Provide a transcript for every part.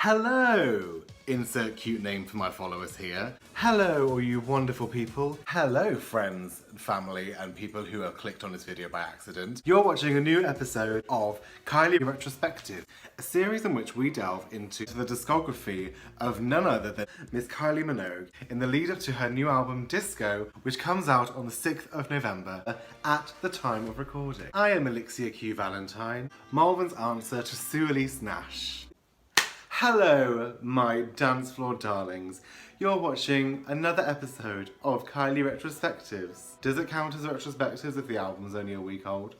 Hello! Insert cute name for my followers here. Hello, all you wonderful people. Hello, friends, family, and people who have clicked on this video by accident. You're watching a new episode of Kylie Retrospectives, a series in which we delve into the discography of none other than Miss Kylie Minogue in the lead up to her new album Disco, which comes out on the 6th of November at the time of recording. I am ElliXia Q Valentine, Malvern's answer to Sue Elise Nash. Hello, my dance floor darlings. You're watching another episode of Kylie Retrospectives. Does it count as retrospectives if the album's only a week old?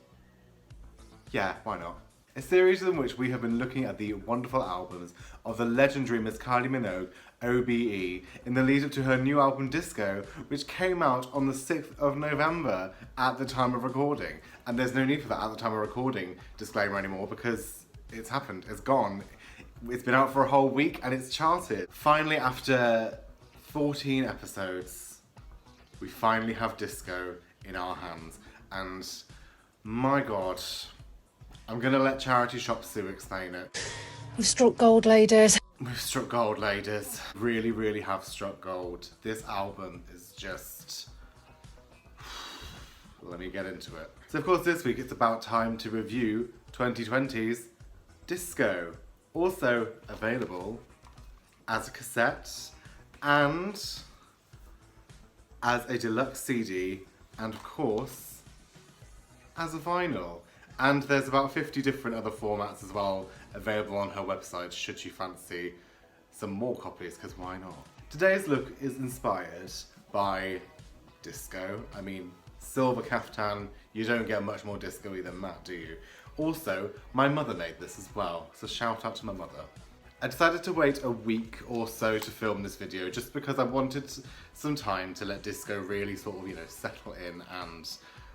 Yeah, why not? A series in which we have been looking at the wonderful albums of the legendary Miss Kylie Minogue, OBE, in the lead up to her new album Disco, which came out on the 6th of November at the time of recording. And there's no need for that at the time of recording disclaimer anymore because it's happened, it's gone. It's been out for a whole week and it's charted. Finally, after 14 episodes, we finally have Disco in our hands. And my God, I'm gonna let Charity Shop Sue explain it. We've struck gold, ladies. We've struck gold, ladies. Really, really have struck gold. This album is just... Let me get into it. So of course this week it's about time to review 2020's Disco. Also available as a cassette and as a deluxe CD and of course as a vinyl. And there's about 50 different other formats as well available on her website should you fancy some more copies, because why not? Today's look is inspired by disco. I mean, silver caftan, you don't get much more disco-y than that, do you? Also, my mother made this as well, so shout out to my mother. I decided to wait a week or so to film this video just because I wanted some time to let disco really sort of, settle in and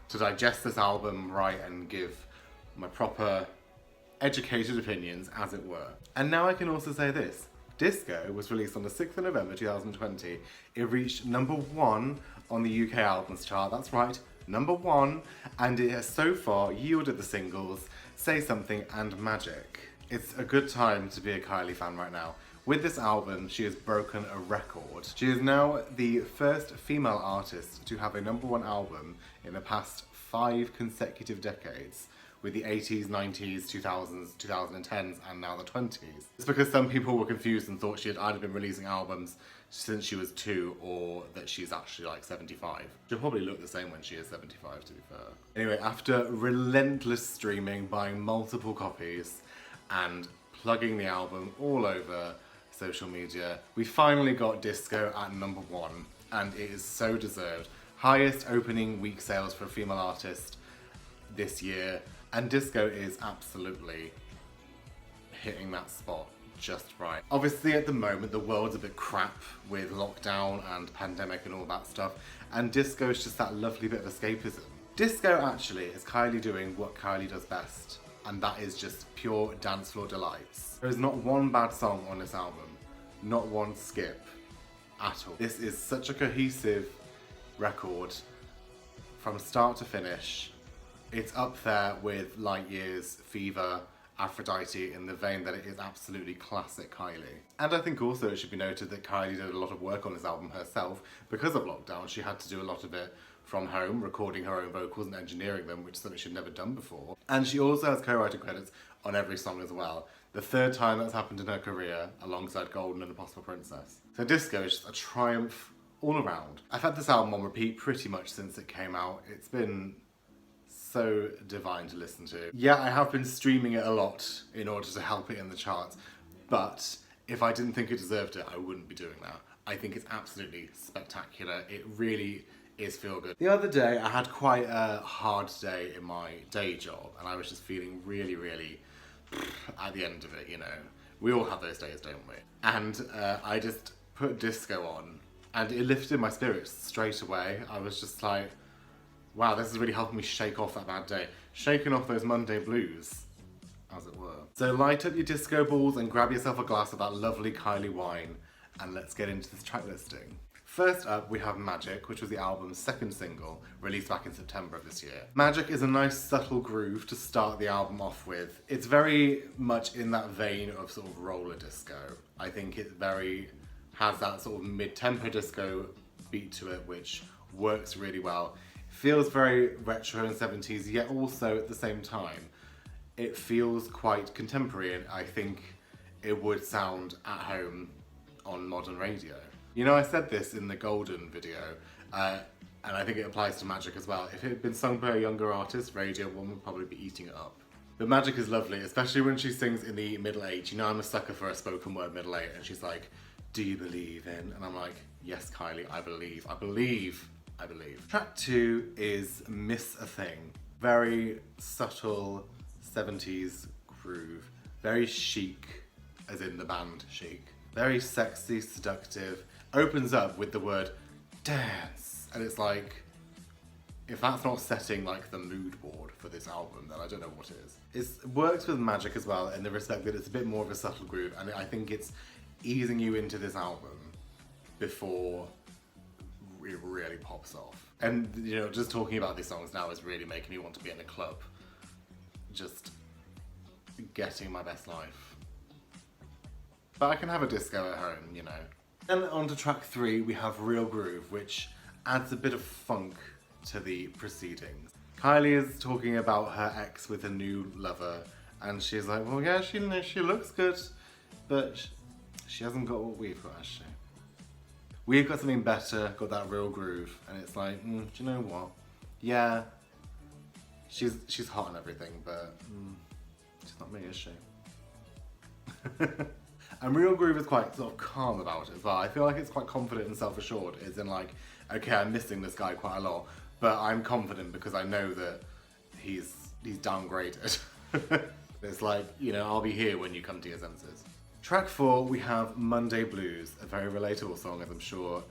to digest this album right and give my proper educated opinions, as it were. And now I can also say this. Disco was released on the 6th of November 2020. It reached #1 on the UK albums chart, that's right, #1, and it has so far yielded the singles Say Something and Magic. It's a good time to be a Kylie fan right now. With this album, she has broken a record. She is now the first female artist to have a #1 album in the past 5 consecutive decades, with the 80s, 90s, 2000s, 2010s, and now the 20s. It's because some people were confused and thought she had either been releasing albums since she was 2 or that she's actually like 75. She'll probably look the same when she is 75, to be fair. Anyway, after relentless streaming, buying multiple copies, and plugging the album all over social media, we finally got Disco at #1, and it is so deserved. Highest opening week sales for a female artist this year, and Disco is absolutely hitting that spot just right. Obviously at the moment the world's a bit crap with lockdown and pandemic and all that stuff, and disco is just that lovely bit of escapism. Disco actually is Kylie doing what Kylie does best, and that is just pure dance floor delights. There is not one bad song on this album, not one skip at all. This is such a cohesive record from start to finish. It's up there with Light Years, Fever, Aphrodite, in the vein that it is absolutely classic Kylie. And I think also it should be noted that Kylie did a lot of work on this album herself. Because of lockdown, she had to do a lot of it from home, recording her own vocals and engineering them, which is something she'd never done before. And she also has co-writing credits on every song as well. The 3rd time that's happened in her career, alongside Golden and Impossible Princess. So Disco is just a triumph all around. I've had this album on repeat pretty much since it came out. It's been so divine to listen to. Yeah, I have been streaming it a lot in order to help it in the charts, but if I didn't think it deserved it, I wouldn't be doing that. I think it's absolutely spectacular. It really is feel good. The other day, I had quite a hard day in my day job, and I was just feeling really, really at the end of it, We all have those days, don't we? And I just put Disco on, and it lifted my spirits straight away. I was just like, wow, this is really helping me shake off that bad day. Shaking off those Monday blues, as it were. So light up your disco balls and grab yourself a glass of that lovely Kylie wine, and let's get into this track listing. First up, we have Magic, which was the album's second single, released back in September of this year. Magic is a nice subtle groove to start the album off with. It's very much in that vein of sort of roller disco. I think it has that sort of mid-tempo disco beat to it, which works really well. Feels very retro and 70s, yet also at the same time, it feels quite contemporary, and I think it would sound at home on modern radio. You know, I said this in the Golden video, and I think it applies to Magic as well. If it had been sung by a younger artist, Radio 1 would probably be eating it up. But Magic is lovely, especially when she sings in the middle eight. You know, I'm a sucker for a spoken word middle eight, and she's like, do you believe in? And I'm like, yes, Kylie, I believe. I believe. I believe. Track 2 is Miss a Thing. Very subtle 70s groove. Very chic, as in the band chic. Very sexy, seductive. Opens up with the word dance. And it's like, if that's not setting like the mood board for this album, then I don't know what is. It works with Magic as well in the respect that it's a bit more of a subtle groove, and I think it's easing you into this album before it really pops off. And you know, just talking about these songs now is really making me want to be in a club. Just getting my best life. But I can have a disco at home, you know. Then on to track 3, we have Real Groove, which adds a bit of funk to the proceedings. Kylie is talking about her ex with a new lover, and she's like, well, yeah, she looks good, but she hasn't got what we've got, has she? We've got something better, got that real groove, and it's like, do you know what? Yeah, she's hot and everything, but she's not me, is she? And Real Groove is quite sort of calm about it as well. I feel like it's quite confident and self-assured. It's in like, okay, I'm missing this guy quite a lot, but I'm confident because I know that he's downgraded. It's like, you know, I'll be here when you come to your senses. Track 4, we have Monday Blues, a very relatable song, as I'm sure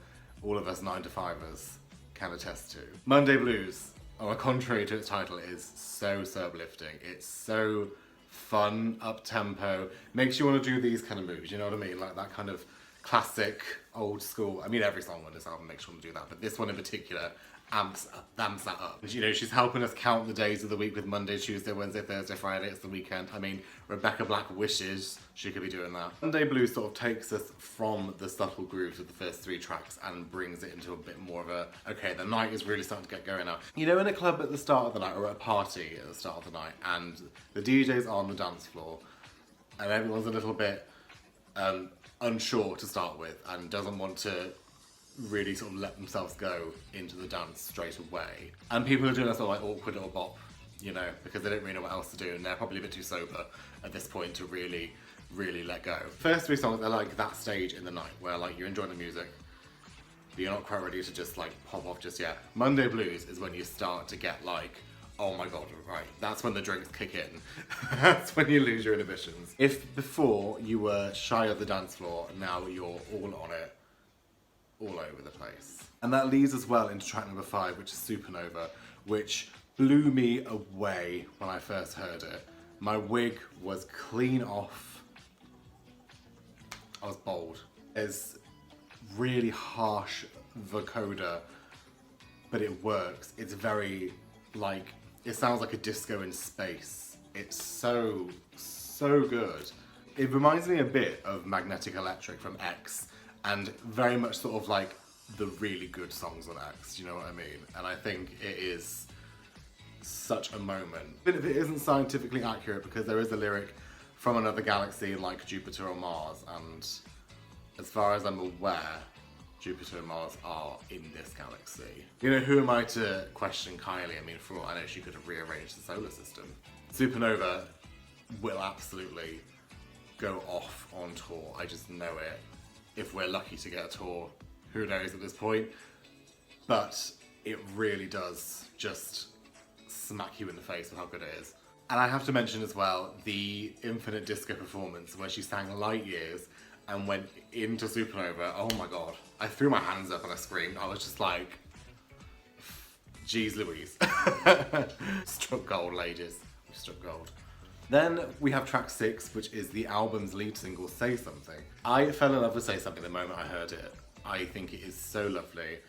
all of us 9-to-5ers can attest to. Monday Blues, on the contrary to its title, is so uplifting. It's so fun, up-tempo, makes you want to do these kind of moves, you know what I mean? Like that kind of classic, old school. I mean, every song on this album makes you want to do that, but this one in particular amps that up. And, you know, she's helping us count the days of the week with Monday, Tuesday, Wednesday, Thursday, Friday. It's the weekend. I mean, Rebecca Black wishes she could be doing that. Monday Blues sort of takes us from the subtle grooves of the first 3 tracks and brings it into a bit more of a, okay, the night is really starting to get going now. You know, in a club at the start of the night, or at a party at the start of the night, and the DJ's on the dance floor, and everyone's a little bit unsure to start with, and doesn't want to really sort of let themselves go into the dance straight away. And people are doing a sort of like awkward little bop, you know, because they don't really know what else to do, and they're probably a bit too sober at this point to really let go. First 3 songs, they're like that stage in the night where like you're enjoying the music, but you're not quite ready to just like pop off just yet. Monday Blues is when you start to get like, oh my god, right, that's when the drinks kick in. That's when you lose your inhibitions. If before you were shy of the dance floor, now you're all on it, all over the place. And that leads us well into track number 5, which is Supernova, which blew me away when I first heard it. My wig was clean off. I was bold. There's really harsh vocoder, but it works. It's very, like, it sounds like a disco in space. It's so good. It reminds me a bit of Magnetic Electric from X, and very much sort of like the really good songs on X, you know what I mean? And I think it is such a moment. But if it isn't scientifically accurate, because there is a lyric from another galaxy like Jupiter or Mars, and as far as I'm aware, Jupiter and Mars are in this galaxy. You know, who am I to question Kylie? I mean, for all I know, she could have rearranged the solar system. Supernova will absolutely go off on tour. I just know it. If we're lucky to get a tour, who knows at this point, but it really does just smack you in the face with how good it is. And I have to mention as well the Infinite Disco performance where she sang Light Years and went into Supernova. Oh my god. I threw my hands up and I screamed. I was just like, geez Louise. Struck gold, ladies. We struck gold. Then we have track 6, which is the album's lead single, Say Something. I fell in love with Say Something the moment I heard it. I think it is so lovely.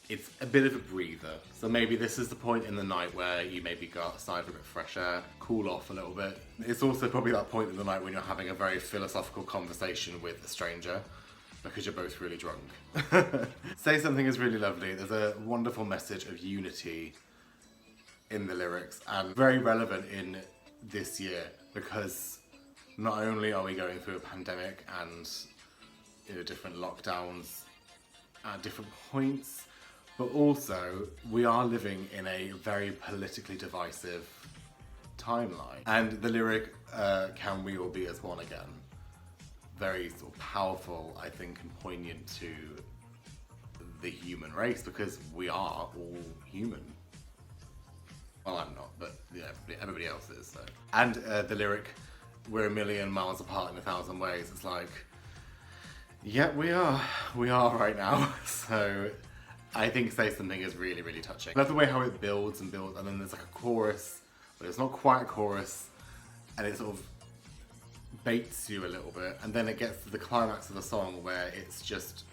It's a bit of a breather. So maybe this is the point in the night where you maybe go outside for a bit of fresh air, cool off a little bit. It's also probably that point in the night when you're having a very philosophical conversation with a stranger because you're both really drunk. Say Something is really lovely. There's a wonderful message of unity in the lyrics and very relevant in this year because not only are we going through a pandemic and different lockdowns at different points, but also we are living in a very politically divisive timeline. And the lyric, can we all be as one again? Very sort of powerful, I think, and poignant to the human race because we are all human. Well, I'm not, but yeah, everybody else is. So. And the lyric, we're a million miles apart in 1,000 ways. It's like, yeah, we are. We are right now. So I think Say Something is really, really touching. I love the way how it builds and builds, and then there's like a chorus, but it's not quite a chorus, and it sort of baits you a little bit, and then it gets to the climax of the song where it's just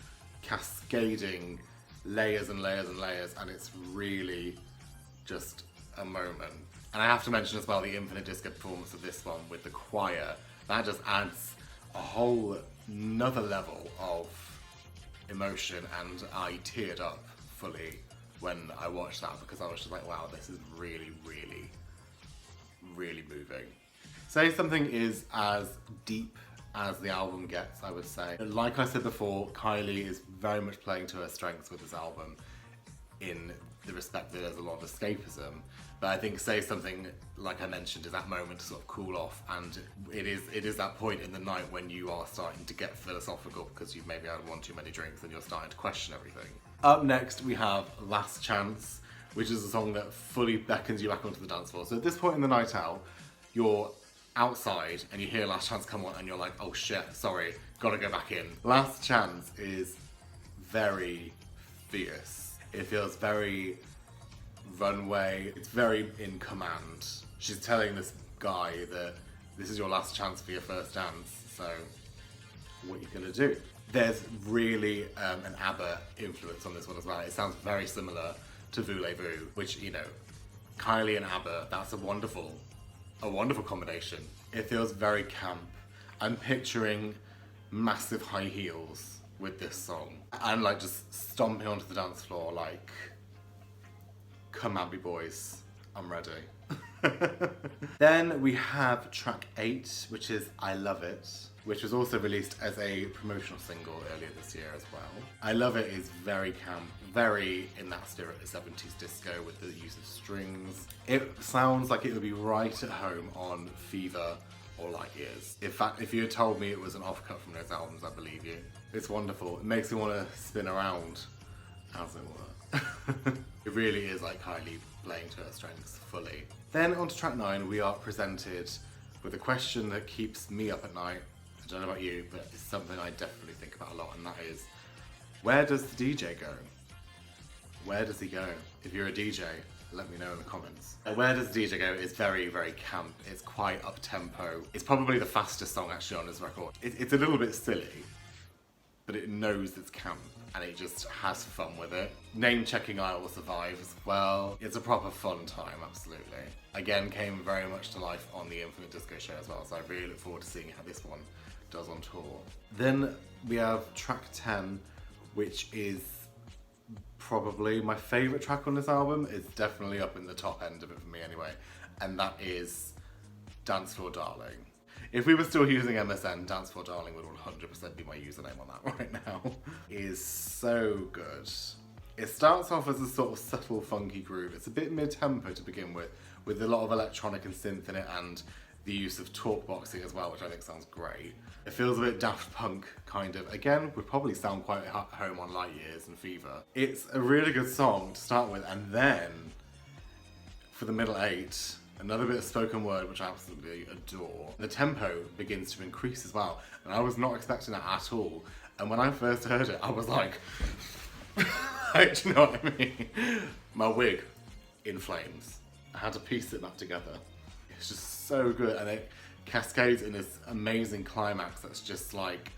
cascading layers and layers and layers, and it's really just a moment. And I have to mention as well the Infinite Disco performance of this one with the choir. That just adds a whole another level of emotion, and I teared up fully when I watched that because I was just like, wow, this is really, really, really moving. Say Something is as deep as the album gets, I would say. Like I said before, Kylie is very much playing to her strengths with this album in the respect that there's a lot of escapism. But I think Say Something, like I mentioned, is that moment to sort of cool off, and it is that point in the night when you are starting to get philosophical because you've maybe had one too many drinks and you're starting to question everything. Up next we have Last Chance, which is a song that fully beckons you back onto the dance floor. So at this point in the night out, you're outside and you hear Last Chance come on and you're like, oh shit, sorry, gotta go back in. Last Chance is very fierce. It feels very runway. It's very in command. She's telling this guy that this is your last chance for your first dance, so what are you gonna do? There's really an ABBA influence on this one as well. It sounds very similar to Voulez-Vous, which, you know, Kylie and ABBA, that's a wonderful combination. It feels very camp. I'm picturing massive high heels with this song and like just stomping onto the dance floor like, come at me boys, I'm ready. Then we have track 8, which is I Love It, which was also released as a promotional single earlier this year as well. I Love It is very camp, very in that spirit of 70s disco with the use of strings. It sounds like it would be right at home on Fever or Light Years. In fact, if you had told me it was an offcut from those albums, I believe you. It's wonderful. It makes me want to spin around, as it were. It really is like Kylie playing to her strengths fully. Then on to track 9, we are presented with a question that keeps me up at night. I don't know about you, but it's something I definitely think about a lot, and that is, where does the DJ go? Where does he go? If you're a DJ, let me know in the comments. Where Does the DJ Go is very, very camp. It's quite up-tempo. It's probably the fastest song actually on his record. It's a little bit silly, but it knows it's camp and it just has fun with it. Name-checking I Will Survive as well. It's a proper fun time, absolutely. Again, came very much to life on the Infinite Disco show as well, so I really look forward to seeing how this one does on tour. Then we have track 10, which is probably my favourite track on this album. It's definitely up in the top end of it for me anyway, and that is Dance Floor Darling. If we were still using MSN, Dance Floor Darling would 100% be my username on that right now. It is so good. It starts off as a sort of subtle funky groove. It's a bit mid-tempo to begin with a lot of electronic and synth in it and the use of talk boxing as well, which I think sounds great. It feels a bit Daft Punk, kind of. Again, would probably sound quite at home on Light Years and Fever. It's a really good song to start with, and then for the middle 8, another bit of spoken word, which I absolutely adore. The tempo begins to increase as well, and I was not expecting that at all. And when I first heard it, I was like, do you know what I mean? My wig in flames. I had to piece it back together. It's just so good, and it cascades in this amazing climax that's just like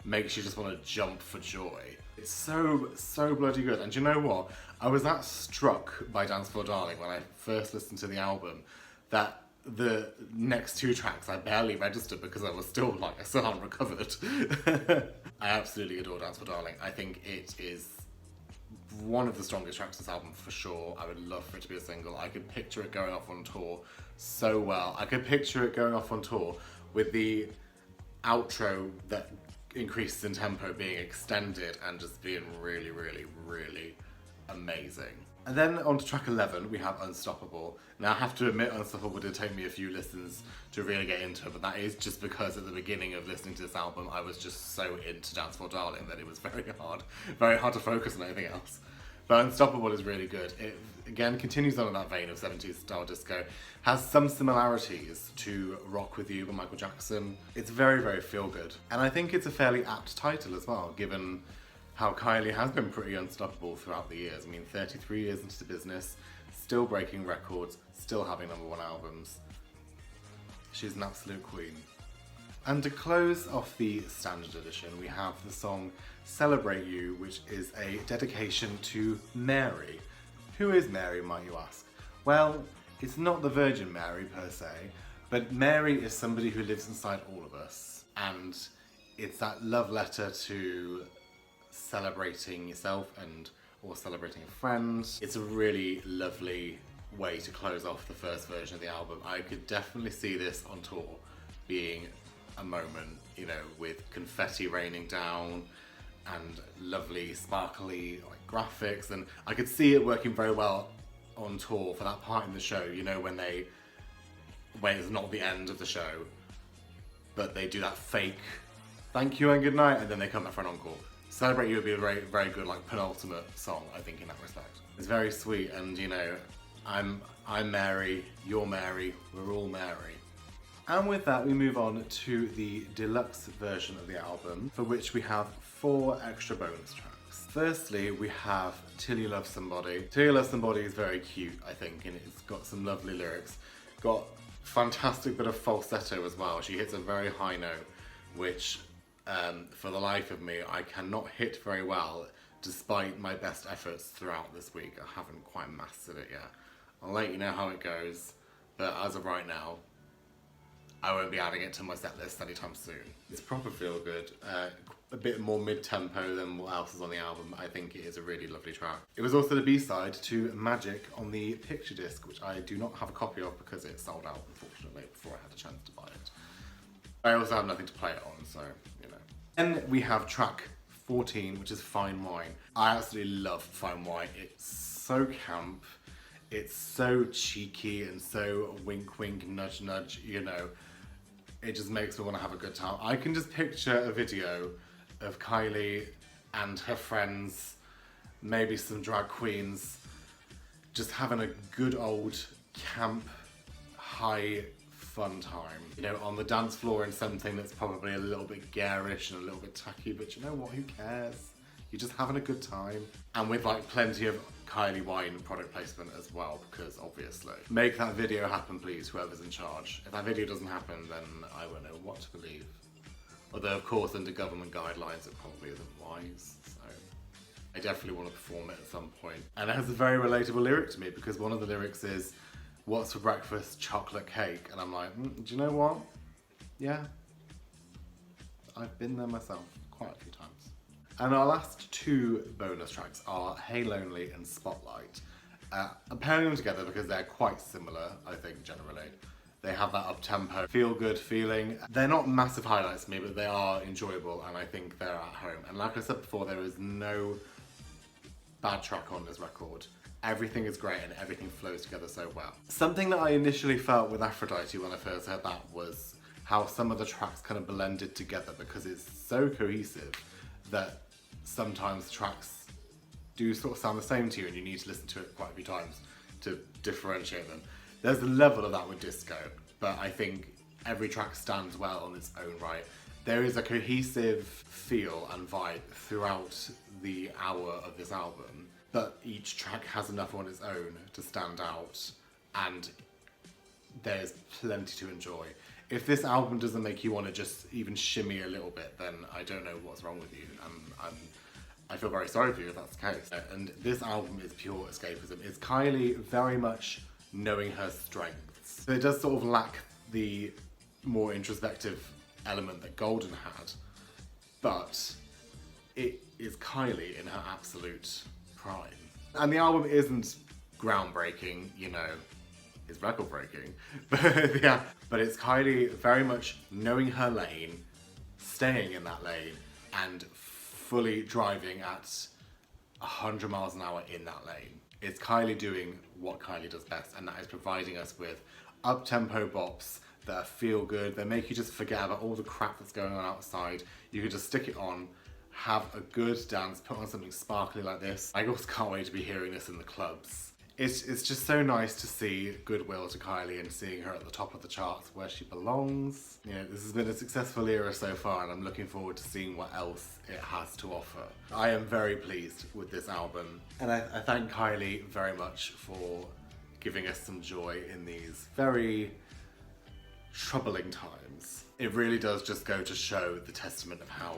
makes you just want to jump for joy. It's so bloody good. And do you know what? I was that struck by Dance Floor Darling when I first listened to the album that the next two tracks I barely registered because I still haven't recovered. I absolutely adore Dance Floor Darling. I think it is one of the strongest tracks of this album for sure. I would love for it to be a single. I could picture it going off on tour so well. I could picture it going off on tour with the outro that increases in tempo being extended and just being really, really, really amazing. And then on to track 11, we have Unstoppable. Now I have to admit, Unstoppable did take me a few listens to really get into it, but that is just because at the beginning of listening to this album, I was just so into Dance Floor Darling that it was very hard to focus on anything else. But Unstoppable is really good. It, again, continues on in that vein of 70s style disco, has some similarities to Rock With You by Michael Jackson. It's very, very feel-good. And I think it's a fairly apt title as well, given how Kylie has been pretty unstoppable throughout the years. I mean, 33 years into the business, still breaking records, still having #1 albums. She's an absolute queen. And to close off the standard edition, we have the song Celebrate You, which is a dedication to Mary. Who is Mary, might you ask? Well, it's not the Virgin Mary per se, but Mary is somebody who lives inside all of us. And it's that love letter to celebrating yourself or celebrating a friend. It's a really lovely way to close off the first version of the album. I could definitely see this on tour being a moment, you know, with confetti raining down and lovely sparkly graphics, and I could see it working very well on tour for that part in the show, you know, when it's not the end of the show, but they do that fake thank you and good night, and then they come back for an encore. Celebrate You would be a very, very good penultimate song, I think, in that respect. It's very sweet, and you know, I'm Mary, you're Mary, we're all Mary. And with that, we move on to the deluxe version of the album, for which we have 4 extra bonus tracks. Firstly, we have Till You Love Somebody. Till You Love Somebody is very cute, I think, and it's got some lovely lyrics. Got fantastic bit of falsetto as well. She hits a very high note, which for the life of me, I cannot hit very well, despite my best efforts throughout this week. I haven't quite mastered it yet. I'll let you know how it goes, but as of right now, I won't be adding it to my set list anytime soon. It's proper feel good, a bit more mid-tempo than what else is on the album. I think it is a really lovely track. It was also the B-side to Magic on the picture disc, which I do not have a copy of because it sold out, unfortunately, before I had a chance to buy it. I also have nothing to play it on, so, you know. Then we have track 14, which is Fine Wine. I absolutely love Fine Wine. It's so camp, it's so cheeky and so wink wink, nudge nudge, you know. It just makes me want to have a good time. I can just picture a video of Kylie and her friends, maybe some drag queens, just having a good old camp, high fun time. You know, on the dance floor in something that's probably a little bit garish and a little bit tacky, but you know what, who cares? You're just having a good time. And with plenty of Kylie wine product placement as well, because obviously. Make that video happen, please, whoever's in charge. If that video doesn't happen, then I won't know what to believe. Although, of course, under government guidelines, it probably isn't wise, so I definitely want to perform it at some point. And it has a very relatable lyric to me, because one of the lyrics is, "What's for breakfast? Chocolate cake." And I'm like, do you know what? Yeah. I've been there myself quite a few times. And our last 2 bonus tracks are Hey Lonely and Spotlight. I'm pairing them together because they're quite similar, I think, generally. They have that up-tempo, feel-good feeling. They're not massive highlights to me, but they are enjoyable, and I think they're at home. And like I said before, there is no bad track on this record. Everything is great and everything flows together so well. Something that I initially felt with Aphrodite when I first heard that was how some of the tracks kind of blended together, because it's so cohesive that sometimes tracks do sort of sound the same to you and you need to listen to it quite a few times to differentiate them. There's a level of that with disco, but I think every track stands well on its own right. There is a cohesive feel and vibe throughout the hour of this album, but each track has enough on its own to stand out, and there's plenty to enjoy. If this album doesn't make you want to just even shimmy a little bit, then I don't know what's wrong with you. I feel very sorry for you if that's the case. And this album is pure escapism. It's Kylie very much knowing her strengths. So it does sort of lack the more introspective element that Golden had, but it is Kylie in her absolute prime. And the album isn't groundbreaking, you know, it's record breaking, but yeah, but it's Kylie very much knowing her lane, staying in that lane, and fully driving at 100 miles an hour in that lane. It's Kylie doing what Kylie does best, and that is providing us with up-tempo bops that feel good, that make you just forget about all the crap that's going on outside. You can just stick it on, have a good dance, put on something sparkly like this. I also can't wait to be hearing this in the clubs. It's just so nice to see goodwill to Kylie and seeing her at the top of the charts where she belongs. You know, this has been a successful era so far, and I'm looking forward to seeing what else it has to offer. I am very pleased with this album, and I thank Kylie very much for giving us some joy in these very troubling times. It really does just go to show the testament of how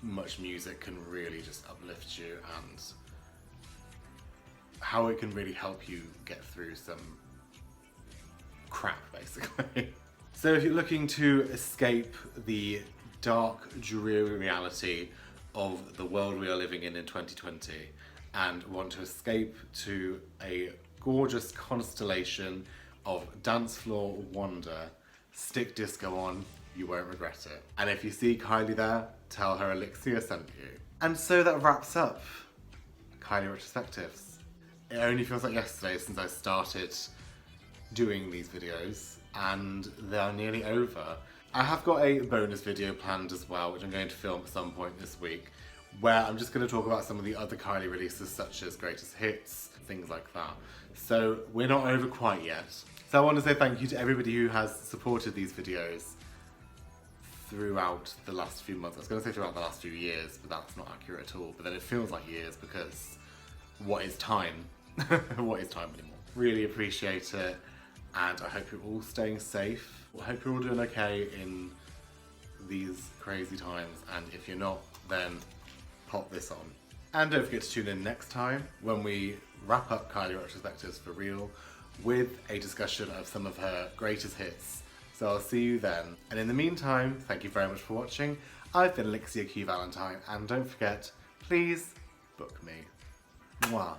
much music can really just uplift you and how it can really help you get through some crap, basically. So if you're looking to escape the dark, dreary reality of the world we are living in 2020 and want to escape to a gorgeous constellation of dance floor wonder, stick disco on, you won't regret it. And if you see Kylie there, tell her ElliXia sent you. And so that wraps up Kylie Retrospectives. It only feels like yesterday since I started doing these videos, and they are nearly over. I have got a bonus video planned as well, which I'm going to film at some point this week, where I'm just going to talk about some of the other Kylie releases, such as Greatest Hits, things like that. So we're not over quite yet. So I want to say thank you to everybody who has supported these videos throughout the last few months. I was going to say throughout the last few years, but that's not accurate at all. But then it feels like years, because what is time? What is time anymore? Really appreciate it, and I hope you're all staying safe. I hope you're all doing okay in these crazy times, and if you're not, then pop this on. And don't forget to tune in next time when we wrap up Kylie Retrospectives for real with a discussion of some of her greatest hits. So I'll see you then. And in the meantime, thank you very much for watching. I've been ElliXia Q Valentine, and don't forget, please book me. Mwah.